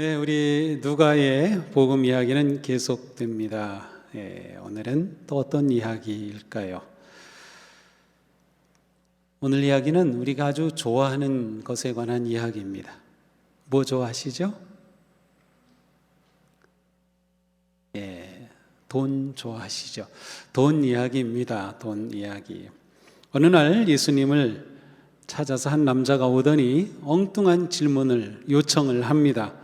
네, 우리 누가의 복음 이야기는 계속됩니다. 오늘은 또 어떤 이야기일까요? 오늘 이야기는 우리가 아주 좋아하는 것에 관한 이야기입니다. 뭐 좋아하시죠? 돈 좋아하시죠? 돈 이야기입니다. 돈 이야기. 어느 날 예수님을 찾아서 한 남자가 오더니 엉뚱한 질문을 요청을 합니다.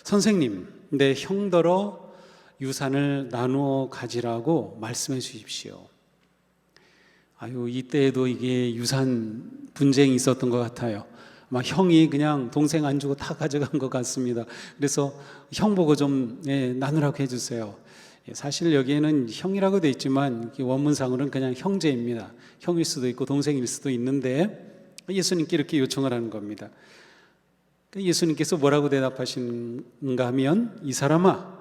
선생님, 내 형더러 유산을 나누어 가지라고 말씀해 주십시오. 이때에도 이게 유산 분쟁이 있었던 것 같아요. 아마 형이 그냥 동생 안 주고 다 가져간 것 같습니다. 그래서 형 보고 좀 나누라고 해주세요. 사실 여기에는 형이라고 되어 있지만 원문상으로는 그냥 형제입니다. 형일 수도 있고 동생일 수도 있는데 예수님께 이렇게 요청을 하는 겁니다. 예수님께서 뭐라고 대답하시는가 하면, 이 사람아,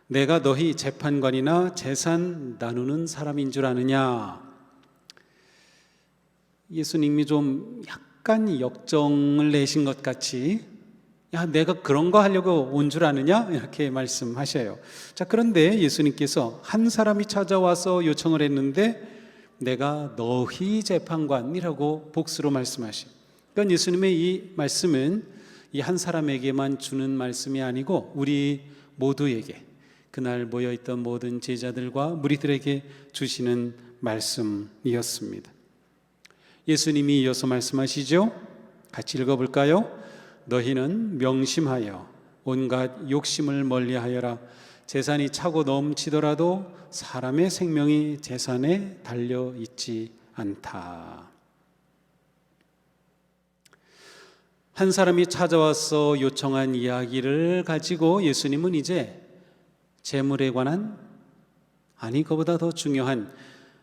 내가 너희 재판관이나 재산 나누는 사람인 줄 아느냐? 예수님이 좀 약간 역정을 내신 것 같이, 야, 내가 그런 거 하려고 온 줄 아느냐? 이렇게 말씀하셔요. 자, 그런데 예수님께서 한 사람이 찾아와서 요청을 했는데 내가 너희 재판관이라고 복수로 말씀하셔요. 그러니까 예수님의 이 말씀은 이 한 사람에게만 주는 말씀이 아니고 우리 모두에게, 그날 모여있던 모든 제자들과 무리들에게 주시는 말씀이었습니다. 예수님이 이어서 말씀하시죠? 같이 읽어볼까요? 너희는 명심하여 온갖 욕심을 멀리하여라. 재산이 차고 넘치더라도 사람의 생명이 재산에 달려있지 않다. 한 사람이 찾아와서 요청한 이야기를 가지고 예수님은 이제 재물에 관한, 그보다 더 중요한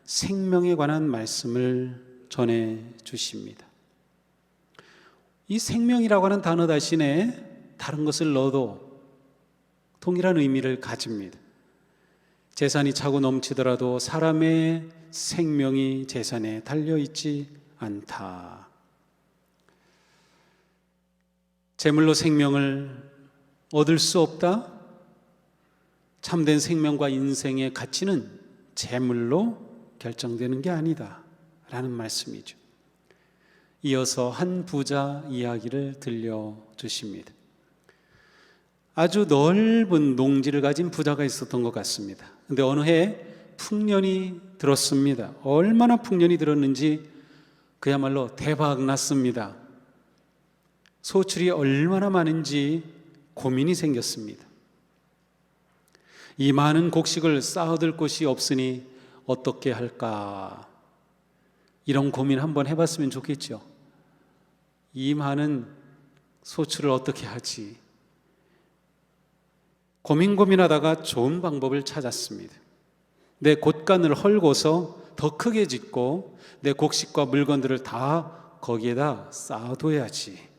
생명에 관한 말씀을 전해 주십니다. 이 생명이라고 하는 단어 대신에 다른 것을 넣어도 동일한 의미를 가집니다. 재산이 차고 넘치더라도 사람의 생명이 재산에 달려있지 않다. 재물로 생명을 얻을 수 없다? 참된 생명과 인생의 가치는 재물로 결정되는 게 아니다 라는 말씀이죠. 이어서 한 부자 이야기를 들려주십니다. 아주 넓은 농지를 가진 부자가 있었던 것 같습니다. 그런데 어느 해 풍년이 들었습니다. 얼마나 풍년이 들었는지 그야말로 대박 났습니다. 소출이 얼마나 많은지 고민이 생겼습니다. 이 많은 곡식을 쌓아둘 곳이 없으니 어떻게 할까? 이런 고민 한번 해봤으면 좋겠죠. 이 많은 소출을 어떻게 하지? 고민하다가 좋은 방법을 찾았습니다. 내 곳간을 헐고서 더 크게 짓고 내 곡식과 물건들을 다 거기에다 쌓아둬야지.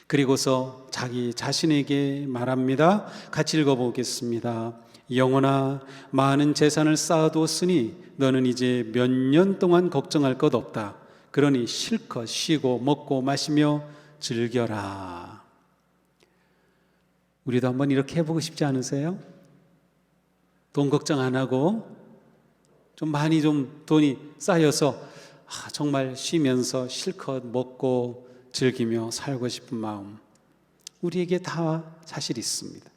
그리고서 자기 자신에게 말합니다. 같이 읽어보겠습니다. 영혼아, 많은 재산을 쌓아두었으니 너는 이제 몇 년 동안 걱정할 것 없다. 그러니 실컷 쉬고 먹고 마시며 즐겨라. 우리도 한번 이렇게 해보고 싶지 않으세요? 돈 걱정 안 하고 좀 많이 좀 돈이 쌓여서 정말 쉬면서 실컷 먹고 즐기며 살고 싶은 마음, 우리에게 다 사실 있습니다.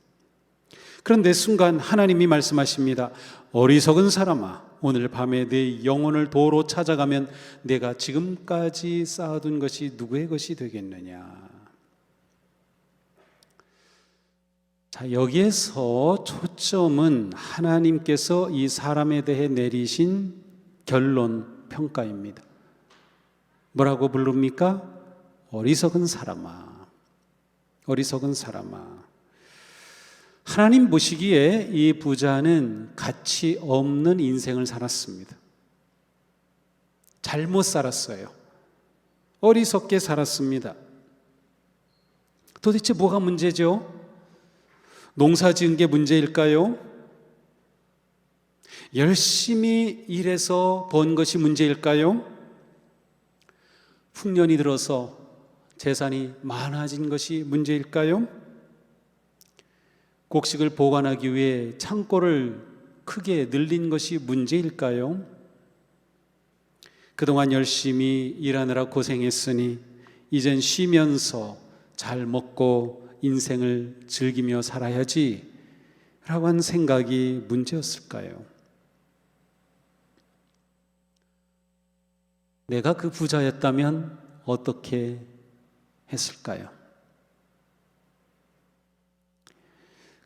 그런데 순간 하나님이 말씀하십니다. 어리석은 사람아, 오늘 밤에 내 영혼을 도로 찾아가면 내가 지금까지 쌓아둔 것이 누구의 것이 되겠느냐. 자, 여기에서 초점은 하나님께서 이 사람에 대해 내리신 결론 평가입니다. 뭐라고 부릅니까? 어리석은 사람아, 어리석은 사람아. 하나님 보시기에 이 부자는 가치 없는 인생을 살았습니다. 잘못 살았어요. 어리석게 살았습니다. 도대체 뭐가 문제죠? 농사 지은 게 문제일까요? 열심히 일해서 번 것이 문제일까요? 풍년이 들어서 재산이 많아진 것이 문제일까요? 곡식을 보관하기 위해 창고를 크게 늘린 것이 문제일까요? 그동안 열심히 일하느라 고생했으니 이젠 쉬면서 잘 먹고 인생을 즐기며 살아야지 라고 한 생각이 문제였을까요? 내가 그 부자였다면 어떻게 했을까요?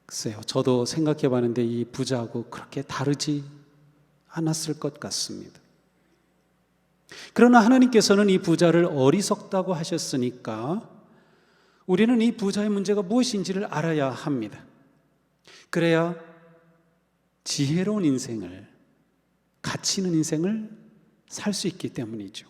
글쎄요, 저도 생각해 봤는데 이 부자하고 그렇게 다르지 않았을 것 같습니다. 그러나 하나님께서는 이 부자를 어리석다고 하셨으니까 우리는 이 부자의 문제가 무엇인지를 알아야 합니다. 그래야 지혜로운 인생을, 가치 있는 인생을 살 수 있기 때문이죠.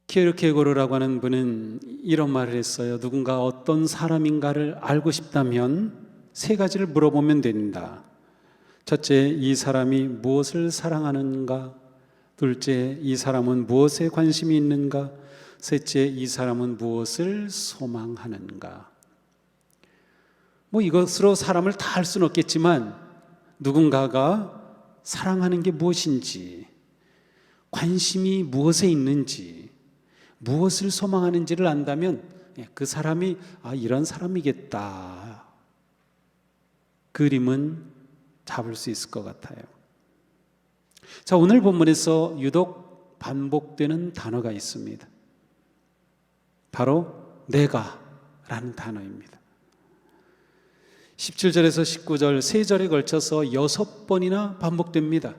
키르케고르라고 하는 분은 이런 말을 했어요. 누군가 어떤 사람인가를 알고 싶다면 세 가지를 물어보면 된다. 첫째, 이 사람이 무엇을 사랑하는가? 둘째, 이 사람은 무엇에 관심이 있는가? 셋째, 이 사람은 무엇을 소망하는가? 이것으로 사람을 다 알 수는 없겠지만 누군가가 사랑하는 게 무엇인지, 관심이 무엇에 있는지, 무엇을 소망하는지를 안다면 그 사람이 이런 사람이겠다, 그림은 잡을 수 있을 것 같아요. 자, 오늘 본문에서 유독 반복되는 단어가 있습니다. 바로 내가라는 단어입니다. 17절에서 19절 세 절에 걸쳐서 6번이나 반복됩니다.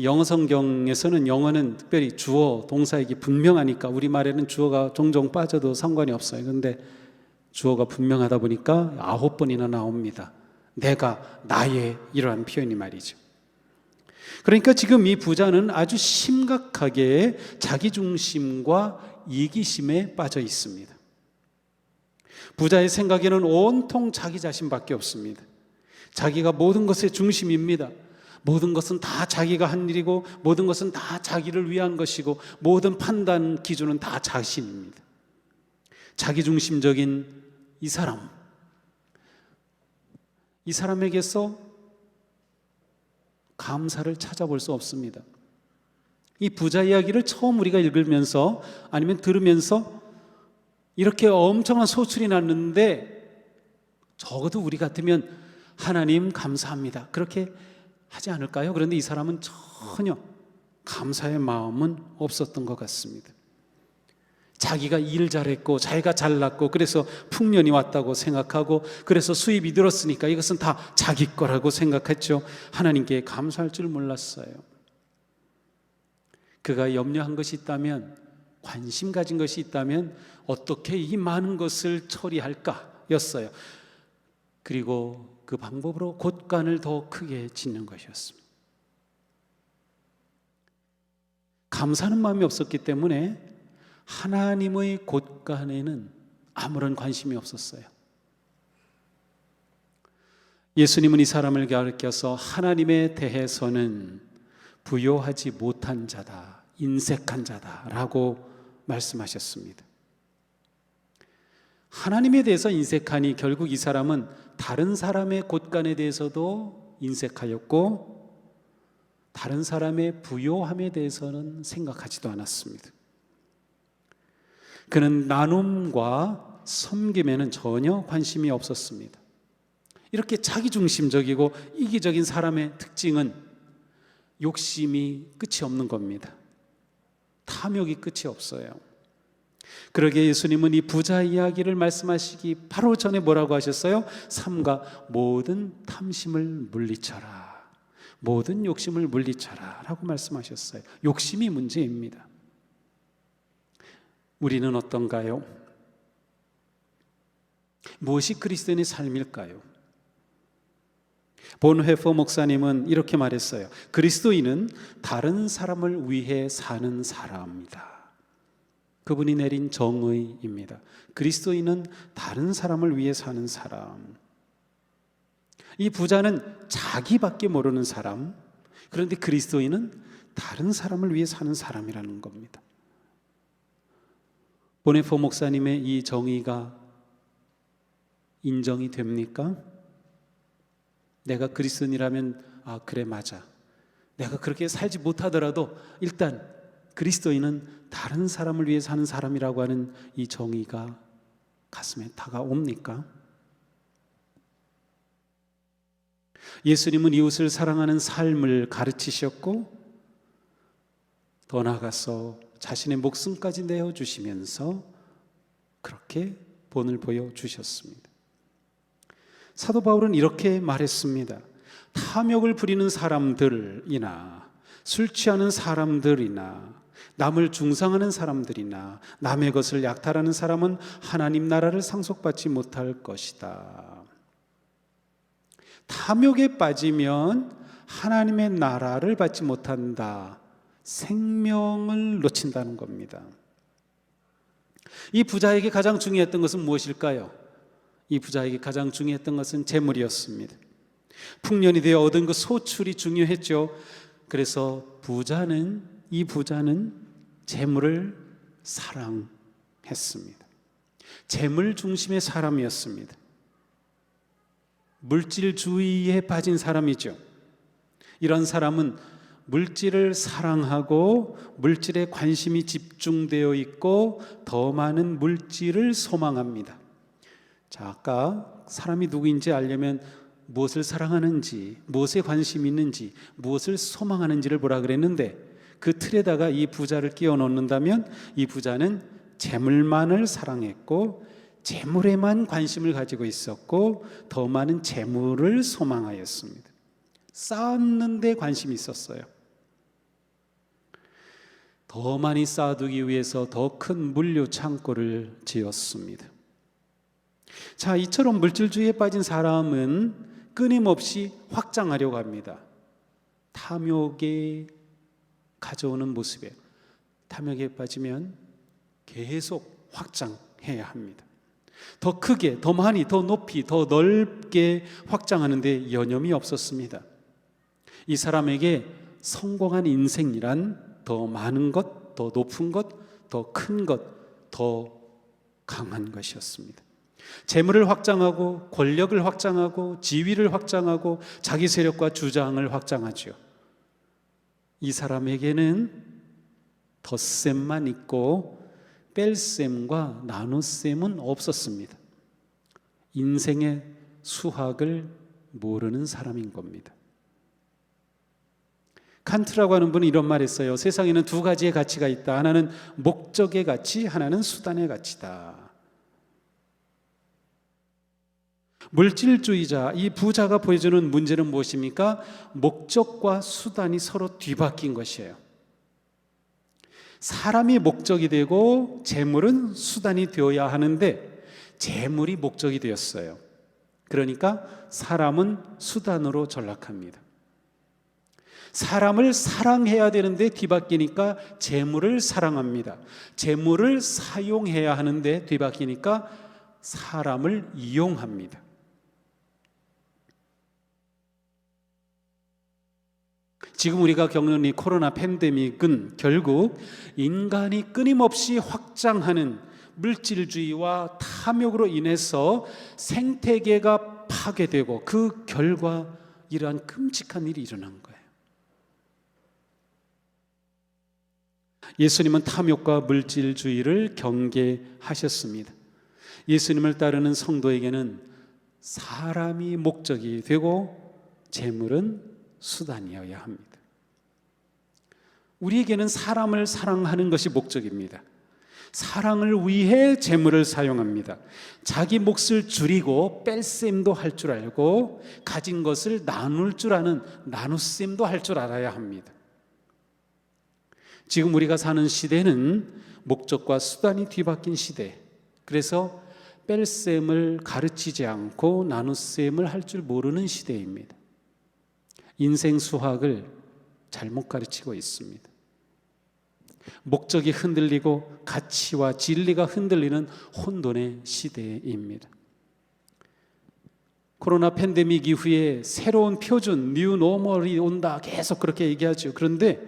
영어 성경에서는 영어는 특별히 주어, 동사이기 분명하니까 우리말에는 주어가 종종 빠져도 상관이 없어요. 그런데 주어가 분명하다 보니까 9번이나 나옵니다. 내가, 나의, 이러한 표현이 말이죠. 그러니까 지금 이 부자는 아주 심각하게 자기중심과 이기심에 빠져 있습니다. 부자의 생각에는 온통 자기 자신밖에 없습니다. 자기가 모든 것의 중심입니다. 모든 것은 다 자기가 한 일이고 모든 것은 다 자기를 위한 것이고 모든 판단 기준은 다 자신입니다. 자기중심적인 이 사람에게서 감사를 찾아볼 수 없습니다. 이 부자 이야기를 처음 우리가 읽으면서 아니면 들으면서 이렇게 엄청난 소출이 났는데 적어도 우리 같으면 하나님 감사합니다, 그렇게 하지 않을까요? 그런데 이 사람은 전혀 감사의 마음은 없었던 것 같습니다. 자기가 일 잘했고 자기가 잘났고 그래서 풍년이 왔다고 생각하고 그래서 수입이 늘었으니까 이것은 다 자기 거라고 생각했죠. 하나님께 감사할 줄 몰랐어요. 그가 염려한 것이 있다면, 관심 가진 것이 있다면 어떻게 이 많은 것을 처리할까 였어요. 그리고 그 방법으로 곳간을 더 크게 짓는 것이었습니다. 감사하는 마음이 없었기 때문에 하나님의 곳간에는 아무런 관심이 없었어요. 예수님은 이 사람을 가르쳐서 하나님에 대해서는 부요하지 못한 자다, 인색한 자다라고 말씀하셨습니다. 하나님에 대해서 인색하니 결국 이 사람은 다른 사람의 곳간에 대해서도 인색하였고 다른 사람의 부요함에 대해서는 생각하지도 않았습니다. 그는 나눔과 섬김에는 전혀 관심이 없었습니다. 이렇게 자기중심적이고 이기적인 사람의 특징은 욕심이 끝이 없는 겁니다. 탐욕이 끝이 없어요. 그러기에 예수님은 이 부자 이야기를 말씀하시기 바로 전에 뭐라고 하셨어요? 삼가 모든 탐심을 물리쳐라, 모든 욕심을 물리쳐라 라고 말씀하셨어요. 욕심이 문제입니다. 우리는 어떤가요? 무엇이 그리스도인의 삶일까요? 본회퍼 목사님은 이렇게 말했어요. 그리스도인은 다른 사람을 위해 사는 사람이다. 그분이 내린 정의입니다. 그리스도인은 다른 사람을 위해 사는 사람. 이 부자는 자기밖에 모르는 사람, 그런데 그리스도인은 다른 사람을 위해 사는 사람이라는 겁니다. 보네포 목사님의 이 정의가 인정이 됩니까? 내가 그리스도인이라면 그래 맞아. 내가 그렇게 살지 못하더라도 일단 그리스도인은 다른 사람을 위해 사는 사람이라고 하는 이 정의가 가슴에 다가옵니까? 예수님은 이웃을 사랑하는 삶을 가르치셨고 더 나아가서 자신의 목숨까지 내어주시면서 그렇게 본을 보여주셨습니다. 사도 바울은 이렇게 말했습니다. 탐욕을 부리는 사람들이나 술 취하는 사람들이나 남을 중상하는 사람들이나 남의 것을 약탈하는 사람은 하나님 나라를 상속받지 못할 것이다. 탐욕에 빠지면 하나님의 나라를 받지 못한다. 생명을 놓친다는 겁니다. 이 부자에게 가장 중요했던 것은 무엇일까요? 이 부자에게 가장 중요했던 것은 재물이었습니다. 풍년이 되어 얻은 그 소출이 중요했죠. 그래서 이 부자는 재물을 사랑했습니다. 재물 중심의 사람이었습니다. 물질주의에 빠진 사람이죠. 이런 사람은 물질을 사랑하고 물질에 관심이 집중되어 있고 더 많은 물질을 소망합니다. 자, 아까 사람이 누구인지 알려면 무엇을 사랑하는지, 무엇에 관심이 있는지, 무엇을 소망하는지를 보라 그랬는데 그 틀에다가 이 부자를 끼워 넣는다면 이 부자는 재물만을 사랑했고 재물에만 관심을 가지고 있었고 더 많은 재물을 소망하였습니다. 쌓는 데 관심이 있었어요. 더 많이 쌓아두기 위해서 더 큰 물류 창고를 지었습니다. 자, 이처럼 물질주의에 빠진 사람은 끊임없이 확장하려고 합니다. 탐욕에 가져오는 모습에 탐욕에 빠지면 계속 확장해야 합니다. 더 크게, 더 많이, 더 높이, 더 넓게 확장하는 데 여념이 없었습니다. 이 사람에게 성공한 인생이란 더 많은 것, 더 높은 것, 더 큰 것, 더 강한 것이었습니다. 재물을 확장하고 권력을 확장하고 지위를 확장하고 자기 세력과 주장을 확장하죠. 이 사람에게는 덧셈만 있고 뺄셈과 나눗셈은 없었습니다. 인생의 수학을 모르는 사람인 겁니다. 칸트라고 하는 분은 이런 말 했어요. 세상에는 두 가지의 가치가 있다. 하나는 목적의 가치, 하나는 수단의 가치다. 물질주의자, 이 부자가 보여주는 문제는 무엇입니까? 목적과 수단이 서로 뒤바뀐 것이에요. 사람이 목적이 되고 재물은 수단이 되어야 하는데 재물이 목적이 되었어요. 그러니까 사람은 수단으로 전락합니다. 사람을 사랑해야 되는데 뒤바뀌니까 재물을 사랑합니다. 재물을 사용해야 하는데 뒤바뀌니까 사람을 이용합니다. 지금 우리가 겪는 이 코로나 팬데믹은 결국 인간이 끊임없이 확장하는 물질주의와 탐욕으로 인해서 생태계가 파괴되고 그 결과 이러한 끔찍한 일이 일어난 거예요. 예수님은 탐욕과 물질주의를 경계하셨습니다. 예수님을 따르는 성도에게는 사람이 목적이 되고 재물은 수단이어야 합니다. 우리에게는 사람을 사랑하는 것이 목적입니다. 사랑을 위해 재물을 사용합니다. 자기 몫을 줄이고 뺄셈도 할 줄 알고 가진 것을 나눌 줄 아는 나눗셈도 할 줄 알아야 합니다. 지금 우리가 사는 시대는 목적과 수단이 뒤바뀐 시대. 그래서 뺄셈을 가르치지 않고 나눗셈을 할 줄 모르는 시대입니다. 인생 수학을 잘못 가르치고 있습니다. 목적이 흔들리고 가치와 진리가 흔들리는 혼돈의 시대입니다. 코로나 팬데믹 이후에 새로운 표준, 뉴 노멀이 온다 계속 그렇게 얘기하죠. 그런데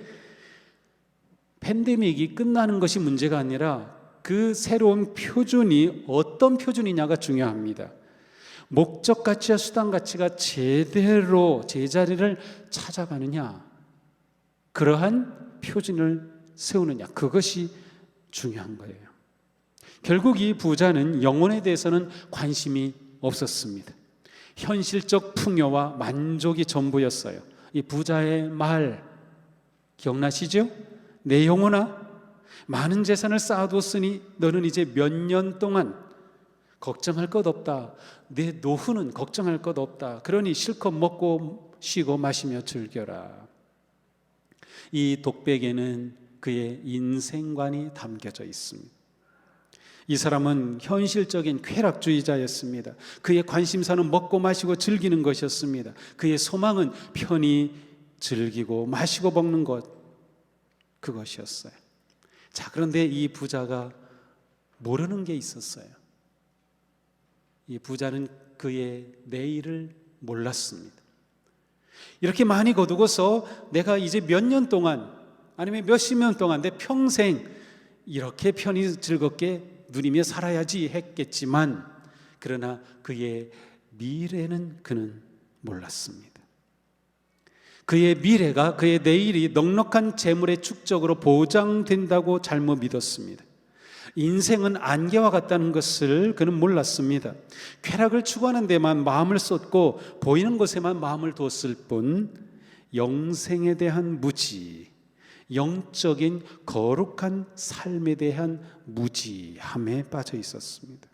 팬데믹이 끝나는 것이 문제가 아니라 그 새로운 표준이 어떤 표준이냐가 중요합니다. 목적 가치와 수단 가치가 제대로 제자리를 찾아가느냐, 그러한 표준을 세우느냐, 그것이 중요한 거예요. 결국 이 부자는 영혼에 대해서는 관심이 없었습니다. 현실적 풍요와 만족이 전부였어요. 이 부자의 말 기억나시죠? 내 영혼아, 많은 재산을 쌓아두었으니 너는 이제 몇 년 동안 걱정할 것 없다. 내 노후는 걱정할 것 없다. 그러니 실컷 먹고 쉬고 마시며 즐겨라. 이 독백에는 그의 인생관이 담겨져 있습니다. 이 사람은 현실적인 쾌락주의자였습니다. 그의 관심사는 먹고 마시고 즐기는 것이었습니다. 그의 소망은 편히 즐기고 마시고 먹는 것, 그것이었어요. 자, 그런데 이 부자가 모르는 게 있었어요. 이 부자는 그의 내일을 몰랐습니다. 이렇게 많이 거두고서 내가 이제 몇 년 동안, 아니면 몇십 년 동안, 내 평생 이렇게 편히 즐겁게 누리며 살아야지 했겠지만, 그러나 그의 미래는 그는 몰랐습니다. 그의 미래가, 그의 내일이 넉넉한 재물의 축적으로 보장된다고 잘못 믿었습니다. 인생은 안개와 같다는 것을 그는 몰랐습니다. 쾌락을 추구하는 데만 마음을 쏟고 보이는 것에만 마음을 뒀을 뿐, 영생에 대한 무지, 영적인 거룩한 삶에 대한 무지함에 빠져 있었습니다.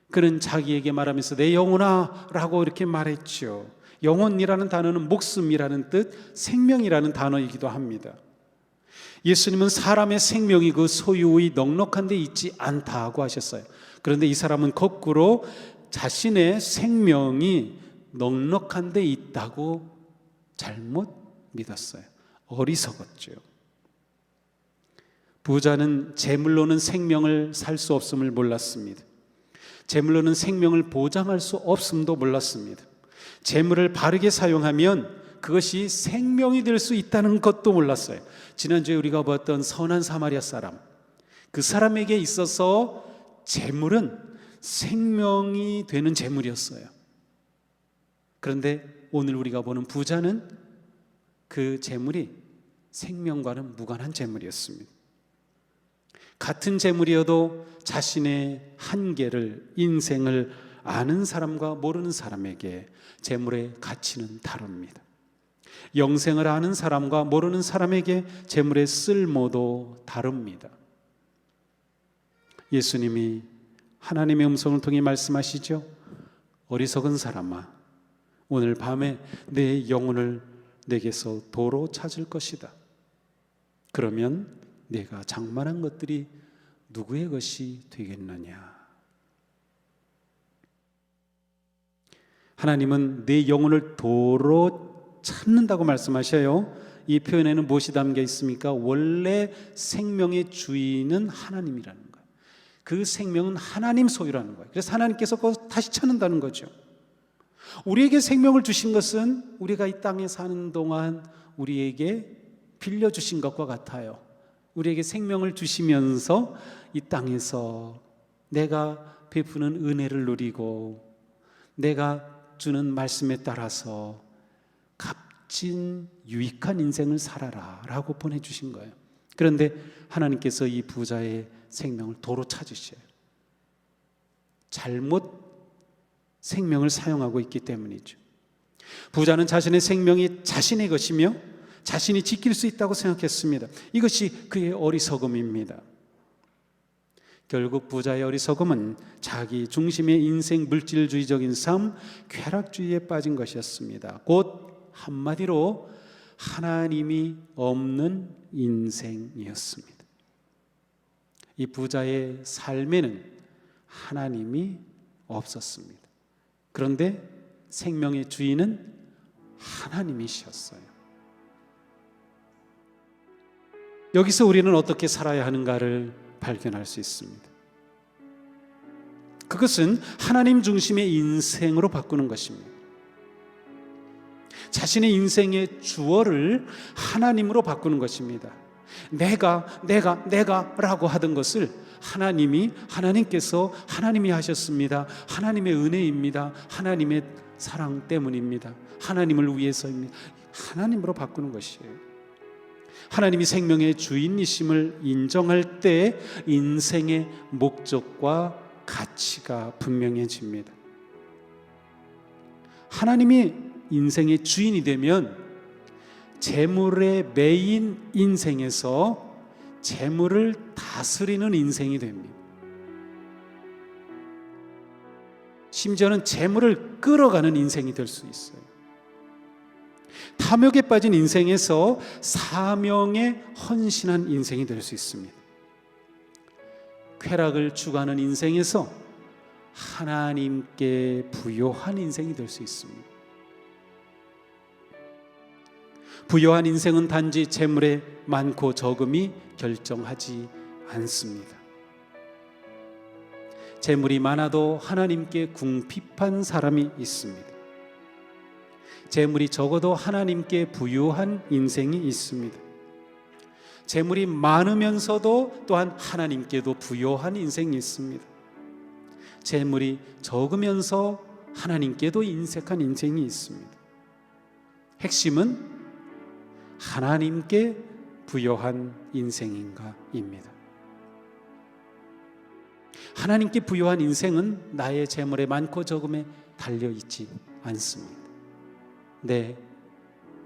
그는 자기에게 말하면서 내 영혼아 라고 이렇게 말했죠. 영혼이라는 단어는 목숨이라는 뜻, 생명이라는 단어이기도 합니다. 예수님은 사람의 생명이 그 소유의 넉넉한 데 있지 않다고 하셨어요. 그런데 이 사람은 거꾸로 자신의 생명이 넉넉한 데 있다고 잘못 믿었어요. 어리석었죠. 부자는 재물로는 생명을 살 수 없음을 몰랐습니다. 재물로는 생명을 보장할 수 없음도 몰랐습니다. 재물을 바르게 사용하면 그것이 생명이 될 수 있다는 것도 몰랐어요. 지난주에 우리가 보았던 선한 사마리아 사람, 그 사람에게 있어서 재물은 생명이 되는 재물이었어요. 그런데 오늘 우리가 보는 부자는 그 재물이 생명과는 무관한 재물이었습니다. 같은 재물이어도 자신의 한계를, 인생을 아는 사람과 모르는 사람에게 재물의 가치는 다릅니다. 영생을 아는 사람과 모르는 사람에게 재물의 쓸모도 다릅니다. 예수님이 하나님의 음성을 통해 말씀하시죠. 어리석은 사람아, 오늘 밤에 내 영혼을 내게서 도로 찾을 것이다. 그러면 내가 장만한 것들이 누구의 것이 되겠느냐. 하나님은 내 영혼을 도로 찾는다고 말씀하셔요. 이 표현에는 무엇이 담겨 있습니까? 원래 생명의 주인은 하나님이라는 거예요. 그 생명은 하나님 소유라는 거예요. 그래서 하나님께서 그것을 다시 찾는다는 거죠. 우리에게 생명을 주신 것은 우리가 이 땅에 사는 동안 우리에게 빌려주신 것과 같아요. 우리에게 생명을 주시면서 이 땅에서 내가 베푸는 은혜를 누리고 내가 주는 말씀에 따라서 값진 유익한 인생을 살아라 라고 보내주신 거예요. 그런데 하나님께서 이 부자의 생명을 도로 찾으셔요. 잘못 생명을 사용하고 있기 때문이죠. 부자는 자신의 생명이 자신의 것이며 자신이 지킬 수 있다고 생각했습니다. 이것이 그의 어리석음입니다. 결국 부자의 어리석음은 자기 중심의 인생 물질주의적인 삶, 쾌락주의에 빠진 것이었습니다. 곧 한마디로 하나님이 없는 인생이었습니다. 이 부자의 삶에는 하나님이 없었습니다. 그런데 생명의 주인은 하나님이셨어요. 여기서 우리는 어떻게 살아야 하는가를 발견할 수 있습니다. 그것은 하나님 중심의 인생으로 바꾸는 것입니다. 자신의 인생의 주어를 하나님으로 바꾸는 것입니다. 내가라고 하던 것을 하나님께서 하나님이 하셨습니다. 하나님의 은혜입니다. 하나님의 사랑 때문입니다. 하나님을 위해서입니다. 하나님으로 바꾸는 것이에요. 하나님이 생명의 주인이심을 인정할 때 인생의 목적과 가치가 분명해집니다. 하나님이 인생의 주인이 되면 재물의 매인 인생에서 재물을 다스리는 인생이 됩니다. 심지어는 재물을 끌어가는 인생이 될 수 있어요. 탐욕에 빠진 인생에서 사명에 헌신한 인생이 될 수 있습니다. 쾌락을 추구하는 인생에서 하나님께 부요한 인생이 될 수 있습니다. 부요한 인생은 단지 재물의 많고 적음이 결정하지 않습니다. 재물이 많아도 하나님께 궁핍한 사람이 있습니다. 재물이 적어도 하나님께 부요한 인생이 있습니다. 재물이 많으면서도 또한 하나님께도 부요한 인생이 있습니다. 재물이 적으면서 하나님께도 인색한 인생이 있습니다. 핵심은 하나님께 부요한 인생인가입니다. 하나님께 부요한 인생은 나의 재물의 많고 적음에 달려있지 않습니다. 내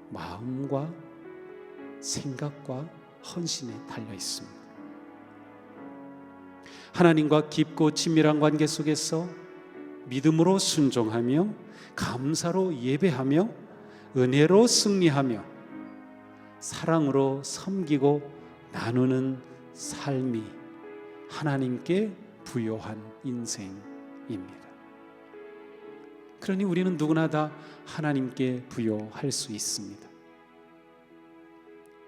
마음과 생각과 헌신에 달려있습니다. 하나님과 깊고 친밀한 관계 속에서 믿음으로 순종하며 감사로 예배하며 은혜로 승리하며 사랑으로 섬기고 나누는 삶이 하나님께 부요한 인생입니다. 그러니 우리는 누구나 다 하나님께 부요할 수 있습니다.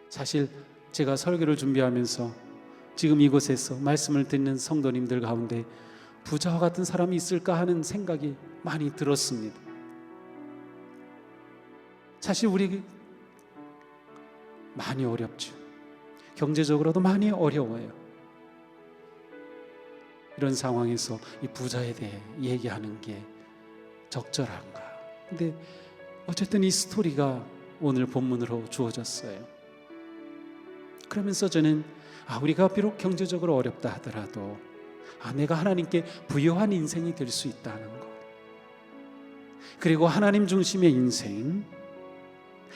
사실 제가 설교를 준비하면서 지금 이곳에서 말씀을 듣는 성도님들 가운데 부자와 같은 사람이 있을까 하는 생각이 많이 들었습니다. 사실 우리 많이 어렵죠. 경제적으로도 많이 어려워요. 이런 상황에서 이 부자에 대해 얘기하는 게 적절한가? 근데 어쨌든 이 스토리가 오늘 본문으로 주어졌어요. 그러면서 저는 우리가 비록 경제적으로 어렵다 하더라도 내가 하나님께 부요한 인생이 될 수 있다는 것, 그리고 하나님 중심의 인생,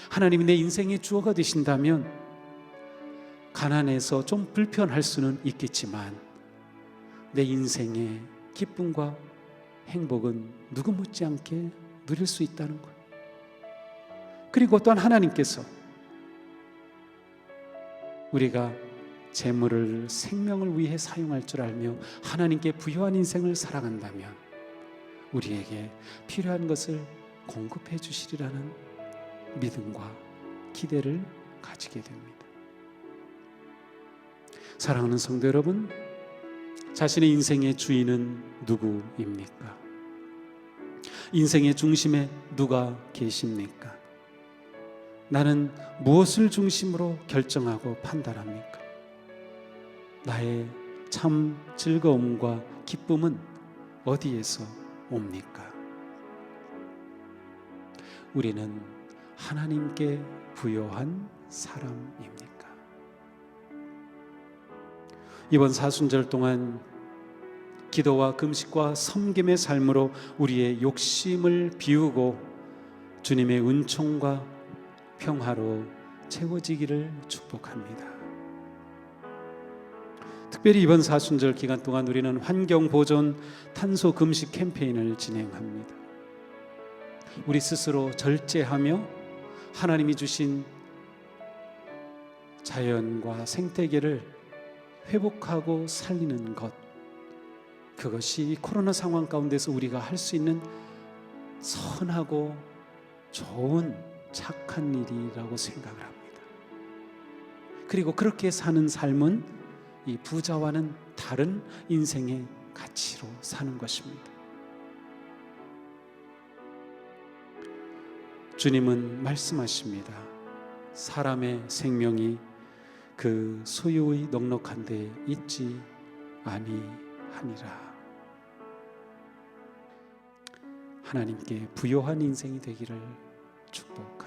하나님이 내 인생의 주어가 되신다면 가난해서 좀 불편할 수는 있겠지만 내 인생의 기쁨과 행복은 누구 못지않게 누릴 수 있다는 것, 그리고 또한 하나님께서 우리가 재물을 생명을 위해 사용할 줄 알며 하나님께 부요한 인생을 살아간다면 우리에게 필요한 것을 공급해 주시리라는 믿음과 기대를 가지게 됩니다. 사랑하는 성도 여러분, 자신의 인생의 주인은 누구입니까? 인생의 중심에 누가 계십니까? 나는 무엇을 중심으로 결정하고 판단합니까? 나의 참 즐거움과 기쁨은 어디에서 옵니까? 우리는 하나님께 부요한 사람입니까? 이번 사순절 동안 기도와 금식과 섬김의 삶으로 우리의 욕심을 비우고 주님의 은총과 평화로 채워지기를 축복합니다. 특별히 이번 사순절 기간 동안 우리는 환경보존 탄소 금식 캠페인을 진행합니다. 우리 스스로 절제하며 하나님이 주신 자연과 생태계를 회복하고 살리는 것, 그것이 코로나 상황 가운데서 우리가 할 수 있는 선하고 좋은 착한 일이라고 생각을 합니다. 그리고 그렇게 사는 삶은 이 부자와는 다른 인생의 가치로 사는 것입니다. 주님은 말씀하십니다. 사람의 생명이 그 소유의 넉넉한 데 있지 아니하니라. 하나님께 부요한 인생이 되기를 축복합니다.